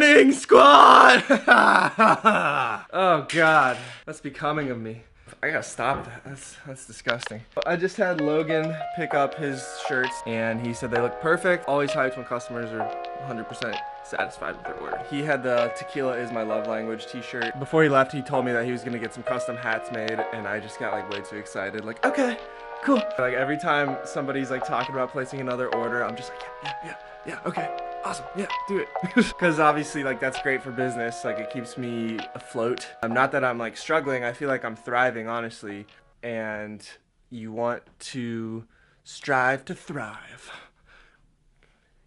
morning, squad! Oh God, that's becoming of me. I gotta stop that. That's disgusting. I just had Logan pick up his shirts and he said they look perfect. Always hyped when customers are 100% satisfied with their order. He had the Tequila is my love language t-shirt. Before he left, he told me that he was gonna get some custom hats made, and I just got like way too excited. Like, okay, cool. Like every time somebody's like talking about placing another order, I'm just like, yeah, okay. Awesome, yeah, do it. Because obviously, like, that's great for business. Like, it keeps me afloat. Not that I'm like struggling, I feel like I'm thriving, honestly. And you want to strive to thrive.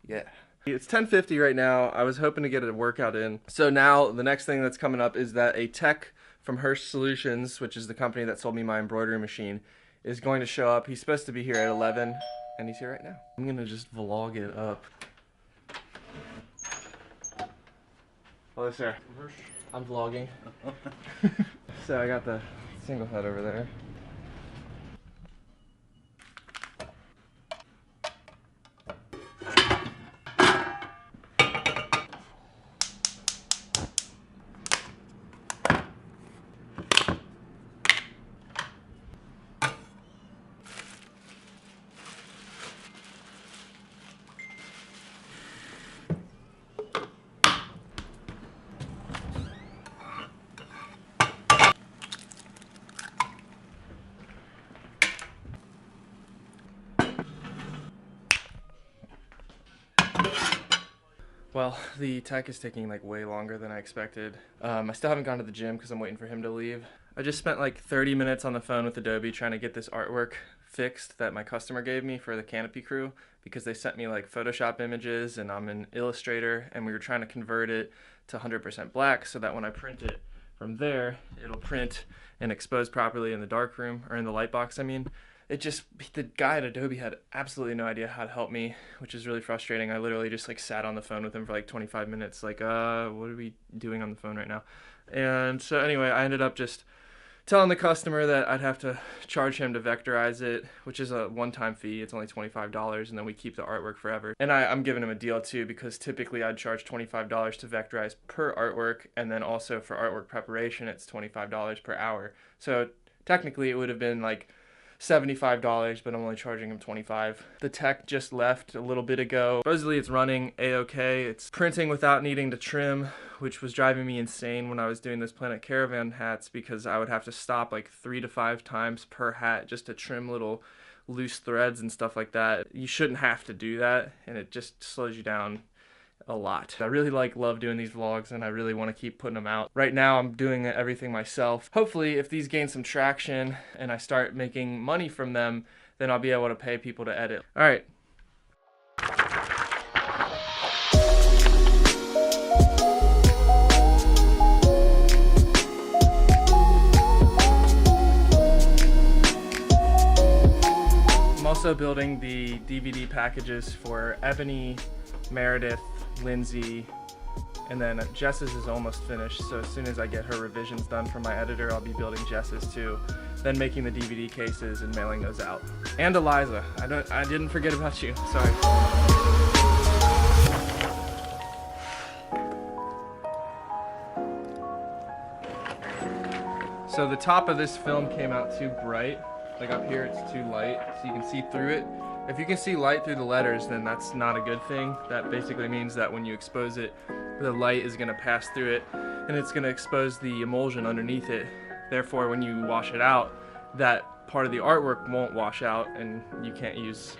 Yeah. It's 10:50 right now. I was hoping to get a workout in. So now the next thing that's coming up is that a tech from Hirsch Solutions, which is the company that sold me my embroidery machine, is going to show up. He's supposed to be here at 11, and he's here right now. I'm gonna just vlog it up. Hello, sir. I'm vlogging. So I got the single head over there. Well, the tech is taking like way longer than I expected. I still haven't gone to the gym because I'm waiting for him to leave. I just spent like 30 minutes on the phone with Adobe trying to get this artwork fixed that my customer gave me for the canopy crew, because they sent me like Photoshop images and I'm in Illustrator, and we were trying to convert it to 100% black so that when I print it from there, it'll print and expose properly in the darkroom, or in the light box, I mean. The guy at Adobe had absolutely no idea how to help me, which is really frustrating. I literally just like sat on the phone with him for like 25 minutes, like, what are we doing on the phone right now? And so anyway, I ended up just telling the customer that I'd have to charge him to vectorize it, which is a one-time fee. It's only $25, and then we keep the artwork forever. And I'm giving him a deal too, because typically I'd charge $25 to vectorize per artwork, and then also for artwork preparation, it's $25 per hour. So technically it would have been like $75, but I'm only charging him $25. The tech just left a little bit ago. Supposedly it's running a-okay. It's printing without needing to trim, which was driving me insane when I was doing this Planet Caravan hats, because I would have to stop like 3 to 5 times per hat just to trim little loose threads and stuff like that. You shouldn't have to do that, and it just slows you down a lot. I really love doing these vlogs, and I really want to keep putting them out. Right now I'm doing everything myself. Hopefully if these gain some traction and I start making money from them, then I'll be able to pay people to edit. All right. I'm also building the DVD packages for Ebony, Meredith, Lindsay, and then Jess's is almost finished, so as soon as I get her revisions done from my editor, I'll be building Jess's too, then making the DVD cases and mailing those out. And Eliza, I didn't forget about you, sorry. So the top of this film came out too bright. Like up here it's too light, so you can see through it. If you can see light through the letters, then that's not a good thing. That basically means that when you expose it, the light is going to pass through it, and it's going to expose the emulsion underneath it. Therefore, when you wash it out, that part of the artwork won't wash out, and you can't use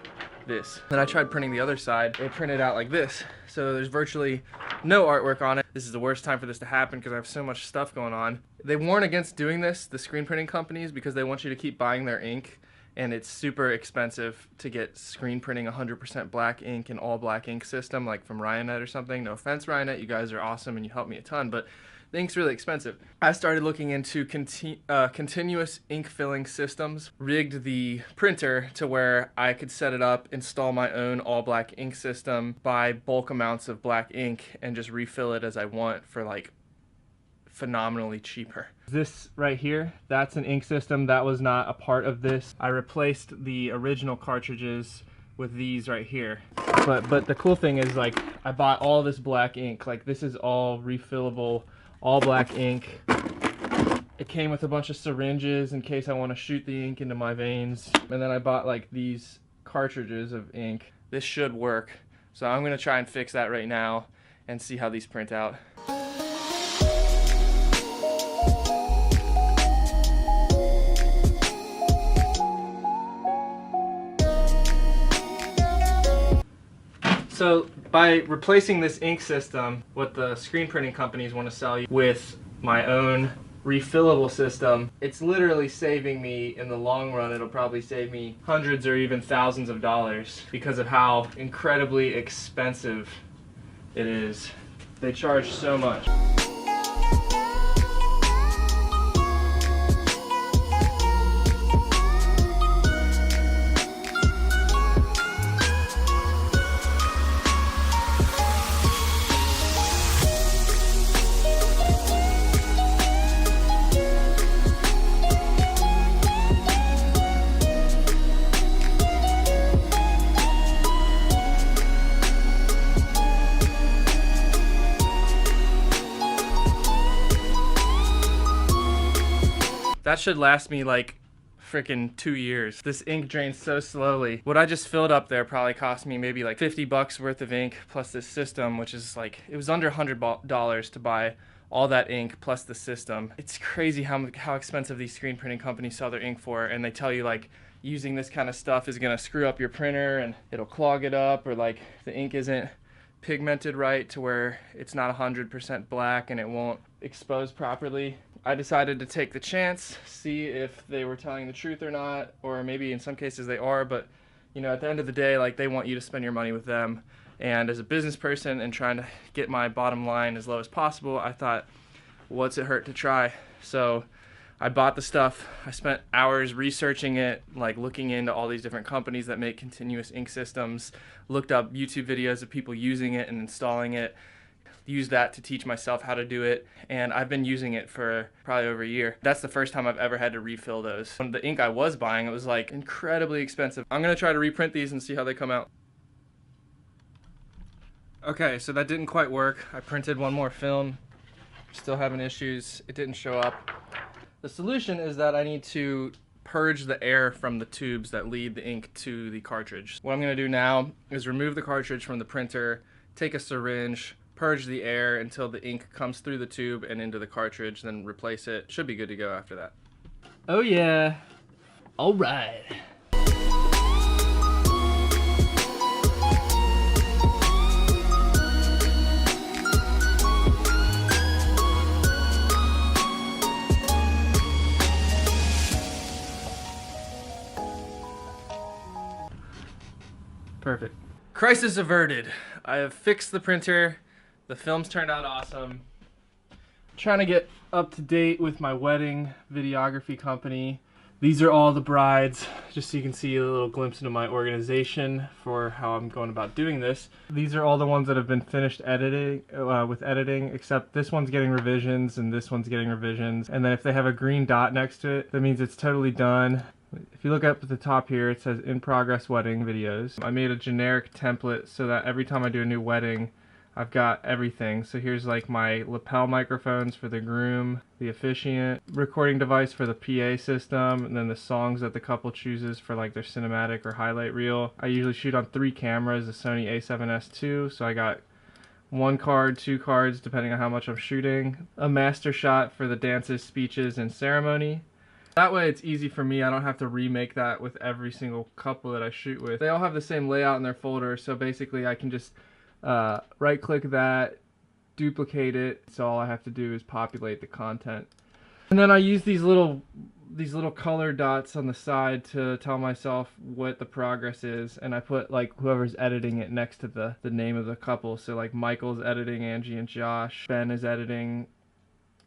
this. Then I tried printing the other side. It printed out like this, so there's virtually no artwork on it. This is the worst time for this to happen because I have so much stuff going on. They warn against doing this, the screen printing companies, because they want you to keep buying their ink, and it's super expensive to get screen printing 100% black ink and all black ink system, like from Ryonet or something. No offense, Ryonet, you guys are awesome and you help me a ton, but the ink's really expensive. I started looking into continuous ink filling systems, rigged the printer to where I could set it up, install my own all black ink system, buy bulk amounts of black ink, and just refill it as I want for like phenomenally cheaper. This right here, that's an ink system that was not a part of this. I replaced the original cartridges with these right here. But the cool thing is, like, I bought all this black ink. Like, this is all refillable, all black ink. It came with a bunch of syringes in case I want to shoot the ink into my veins. And then I bought like these cartridges of ink. This should work. So I'm gonna try and fix that right now and see how these print out. So by replacing this ink system, what the screen printing companies want to sell you with my own refillable system, it's literally saving me, in the long run, it'll probably save me hundreds or even thousands of dollars because of how incredibly expensive it is. They charge so much. That should last me like freaking 2 years. This ink drains so slowly. What I just filled up there probably cost me maybe like 50 bucks worth of ink plus this system, which is like, it was under $100 to buy all that ink plus the system. It's crazy how expensive these screen printing companies sell their ink for, and they tell you like using this kind of stuff is gonna screw up your printer and it'll clog it up, or like the ink isn't pigmented right to where it's not 100% black and it won't expose properly. I decided to take the chance, see if they were telling the truth or not, or maybe in some cases they are, but you know, at the end of the day, like, they want you to spend your money with them. And as a business person and trying to get my bottom line as low as possible, I thought, what's it hurt to try? So I bought the stuff. I spent hours researching it, like looking into all these different companies that make continuous ink systems, looked up YouTube videos of people using it and installing it, used that to teach myself how to do it, and I've been using it for probably over a year. That's the first time I've ever had to refill those. The ink I was buying, it was like incredibly expensive. I'm gonna try to reprint these and see how they come out. Okay, so that didn't quite work. I printed one more film, still having issues. It didn't show up. The solution is that I need to purge the air from the tubes that lead the ink to the cartridge. What I'm gonna do now is remove the cartridge from the printer, take a syringe, purge the air until the ink comes through the tube and into the cartridge, then replace it. Should be good to go after that. Oh yeah. All right. Perfect. Crisis averted. I have fixed the printer. The films turned out awesome. I'm trying to get up to date with my wedding videography company. These are all the brides, just so you can see a little glimpse into my organization for how I'm going about doing this. These are all the ones that have been finished editing, except this one's getting revisions and this one's getting revisions. And then if they have a green dot next to it, that means it's totally done. If you look up at the top here, it says in progress wedding videos. I made a generic template so that every time I do a new wedding, I've got everything. So here's like my lapel microphones for the groom, the officiant, recording device for the PA system, and then the songs that the couple chooses for like their cinematic or highlight reel. I usually shoot on 3 cameras, the Sony a7S II, so I got 1 card, 2 cards, depending on how much I'm shooting. A master shot for the dances, speeches, and ceremony. That way it's easy for me. I don't have to remake that with every single couple that I shoot with. They all have the same layout in their folder, so basically I can just right click that, duplicate it, so all I have to do is populate the content. And then I use these little color dots on the side to tell myself what the progress is, and I put like whoever's editing it next to the name of the couple. So like Michael's editing Angie and Josh, Ben is editing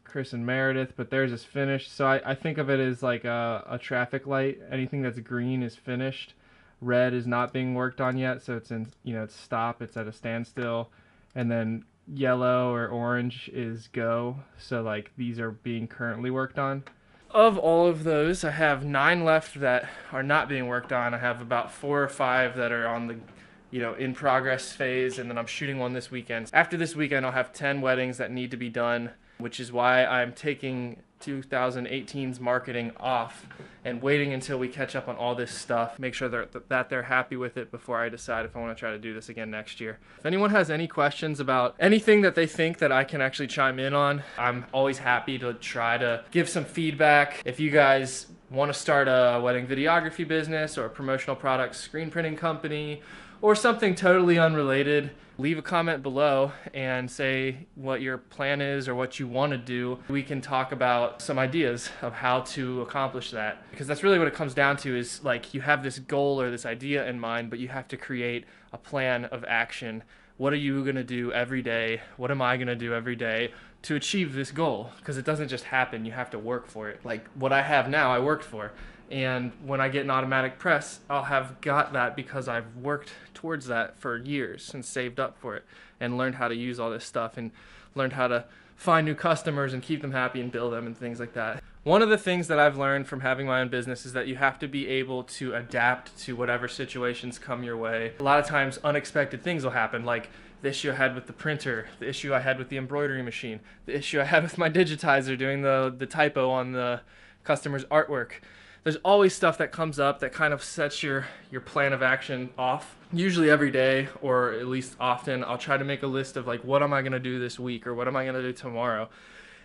Chris and Meredith, but theirs is finished. So I think of it as like a traffic light. Anything that's green is finished. Red is not being worked on yet, so it's in, you know, it's stop, it's at a standstill. And then yellow or orange is go, so like these are being currently worked on. Of all of those, I have 9 left that are not being worked on. I have about 4 or 5 that are on the, in progress phase, and then I'm shooting one this weekend. After this weekend, I'll have 10 weddings that need to be done, which is why I'm taking 2018's marketing off and waiting until we catch up on all this stuff, make sure that they're happy with it before I decide if I want to try to do this again next year. If anyone has any questions about anything that they think that I can actually chime in on, I'm always happy to try to give some feedback. If you guys want to start a wedding videography business or a promotional products screen printing company or something totally unrelated, leave a comment below and say what your plan is or what you want to do. We can talk about some ideas of how to accomplish that. Because that's really what it comes down to, is like you have this goal or this idea in mind, but you have to create a plan of action. What are you going to do every day? What am I going to do every day to achieve this goal? Because it doesn't just happen, you have to work for it. Like what I have now, I worked for. And when I get an automatic press, I'll have got that because I've worked towards that for years and saved up for it and learned how to use all this stuff and learned how to find new customers and keep them happy and bill them and things like that. One of the things that I've learned from having my own business is that you have to be able to adapt to whatever situations come your way. A lot of times unexpected things will happen, like the issue I had with the printer, the issue I had with the embroidery machine, the issue I had with my digitizer doing the typo on the customer's artwork. There's always stuff that comes up that kind of sets your plan of action off. Usually every day, or at least often, I'll try to make a list of like, what am I going to do this week or what am I going to do tomorrow?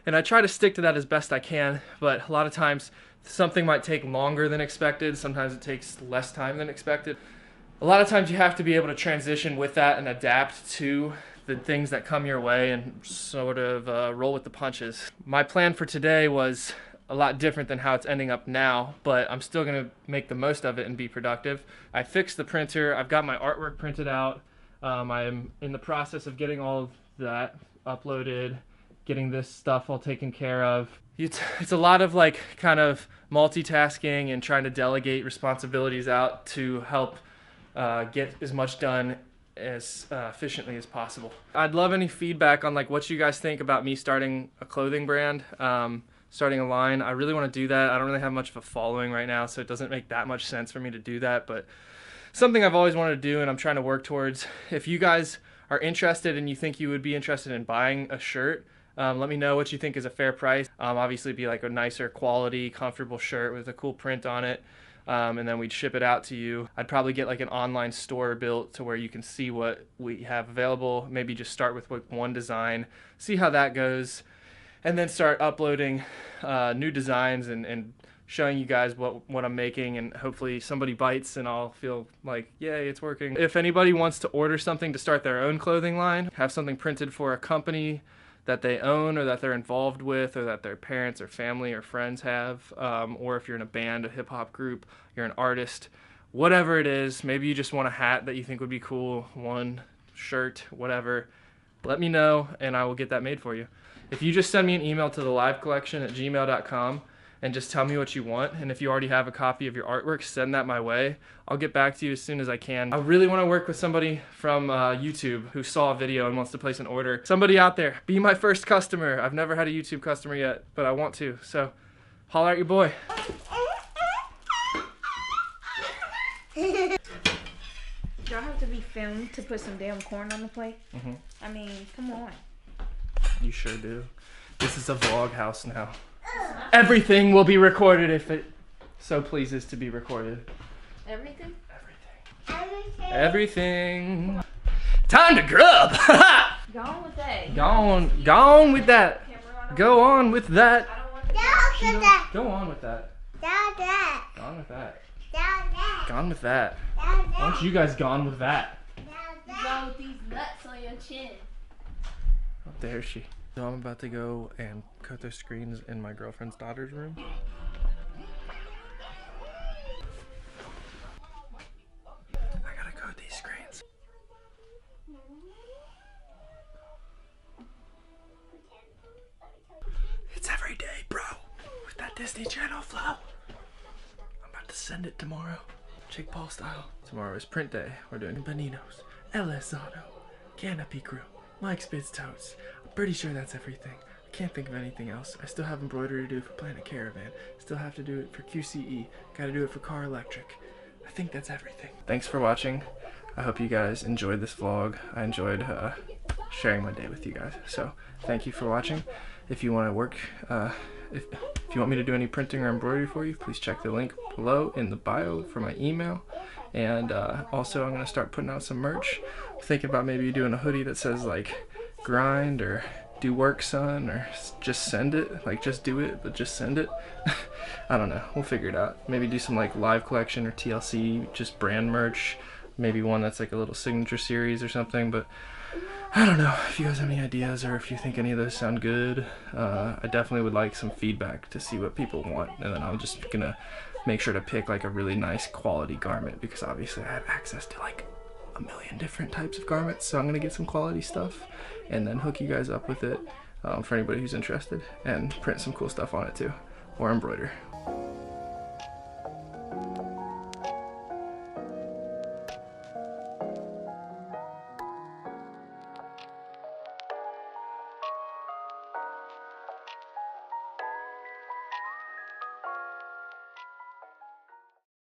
And I try to stick to that as best I can, but a lot of times something might take longer than expected. Sometimes it takes less time than expected. A lot of times you have to be able to transition with that and adapt to the things that come your way and sort of roll with the punches. My plan for today was a lot different than how it's ending up now, but I'm still going to make the most of it and be productive. I fixed the printer. I've got my artwork printed out. I'm in the process of getting all of that uploaded, getting this stuff all taken care of. It's a lot of like kind of multitasking and trying to delegate responsibilities out to help get as much done as efficiently as possible. I'd love any feedback on like what you guys think about me starting a clothing brand. Starting a line. I really want to do that. I don't really have much of a following right now, so it doesn't make that much sense for me to do that, but something I've always wanted to do and I'm trying to work towards. If you guys are interested and you think you would be interested in buying a shirt, let me know what you think is a fair price. Obviously be like a nicer quality, comfortable shirt with a cool print on it, and then we'd ship it out to you. I'd probably get like an online store built to where you can see what we have available. Maybe just start with one design, see how that goes, and then start uploading new designs and showing you guys what I'm making, and hopefully somebody bites and I'll feel like, yay, it's working. If anybody wants to order something to start their own clothing line, have something printed for a company that they own or that they're involved with or that their parents or family or friends have, or if you're in a band, a hip-hop group, you're an artist, whatever it is, maybe you just want a hat that you think would be cool, one shirt, whatever, let me know and I will get that made for you. If you just send me an email to thelivecollection@gmail.com and just tell me what you want, and if you already have a copy of your artwork, send that my way. I'll get back to you as soon as I can. I really want to work with somebody from YouTube who saw a video and wants to place an order. Somebody out there, be my first customer. I've never had a YouTube customer yet, but I want to, so holler at your boy. Do I have to be filmed to put some damn corn on the plate? Mm-hmm. I mean, come on. You sure do. This is a vlog house now. Everything will be recorded if it so pleases to be recorded. Everything? Everything. Time to grub! Go on with that. Go on with that. Go on with that. I don't want to. Go on with that. Gone with that. Gone with that. Why don't you guys gone with that? You go with these nuts on your chin. Oh, there she. So I'm about to go and cut the screens in my girlfriend's daughter's room. I gotta code these screens. It's every day, bro. With that Disney Channel flow. I'm about to send it tomorrow. Jake Paul style. Tomorrow is print day. We're doing Beninos, LS Auto, Canopy Crew, Mike Spitz Totes. I'm pretty sure that's everything. Can't think of anything else. I still have embroidery to do for Planet Caravan. Still have to do it for QCE. Gotta do it for Car Electric. I think that's everything. Thanks for watching. I hope you guys enjoyed this vlog. I enjoyed sharing my day with you guys. So thank you for watching. If you want to work, if you want me to do any printing or embroidery for you, please check the link below in the bio for my email. And also I'm going to start putting out some merch. I'm thinking about maybe doing a hoodie that says like grind or do work son, or just send it, like just do it but just send it. I don't know, we'll figure it out. Maybe do some like live collection or TLC just brand merch, maybe one that's like a little signature series or something. But I don't know if you guys have any ideas or if you think any of those sound good. I definitely would like some feedback to see what people want, and then I'm just gonna make sure to pick like a really nice quality garment, because obviously I have access to like a million different types of garments. So I'm gonna get some quality stuff and then hook you guys up with it for anybody who's interested, and print some cool stuff on it too, or embroider.